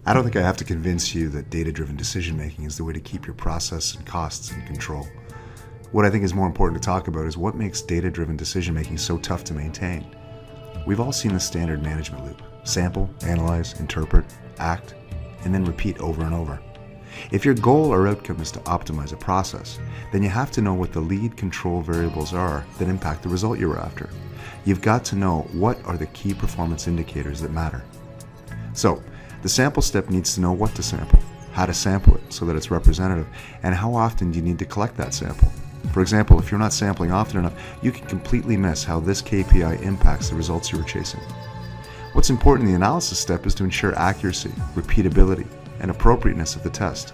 I don't think I have to convince you that data-driven decision-making is the way to keep your process and costs in control. What I think is more important to talk about is what makes data-driven decision-making so tough to maintain. We've all seen the standard management loop: sample, analyze, interpret, act, and then repeat over and over. If your goal or outcome is to optimize a process, then you have to know what the lead control variables are that impact the result you're after. You've got to know what are the key performance indicators that matter. So, the sample step needs to know what to sample, how to sample it so that it's representative, and how often do you need to collect that sample. For example, if you're not sampling often enough, you can completely miss how this KPI impacts the results you were chasing. What's important in the analysis step is to ensure accuracy, repeatability, and appropriateness of the test.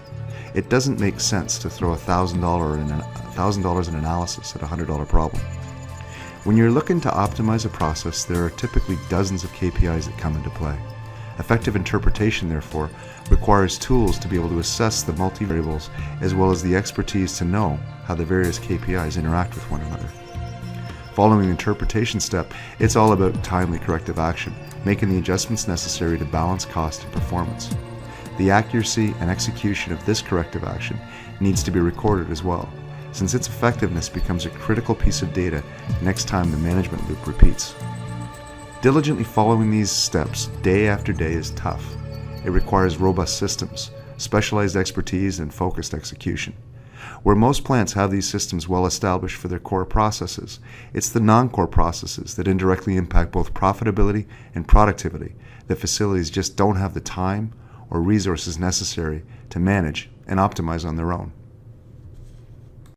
It doesn't make sense to throw $1,000 in analysis at a $100 problem. When you're looking to optimize a process, there are typically dozens of KPIs that come into play. Effective interpretation, therefore, requires tools to be able to assess the multivariables as well as the expertise to know how the various KPIs interact with one another. Following the interpretation step, it's all about timely corrective action, making the adjustments necessary to balance cost and performance. The accuracy and execution of this corrective action needs to be recorded as well, since its effectiveness becomes a critical piece of data next time the management loop repeats. Diligently following these steps day after day is tough. It requires robust systems, specialized expertise, and focused execution. Where most plants have these systems well established for their core processes, it's the non-core processes that indirectly impact both profitability and productivity that facilities just don't have the time or resources necessary to manage and optimize on their own.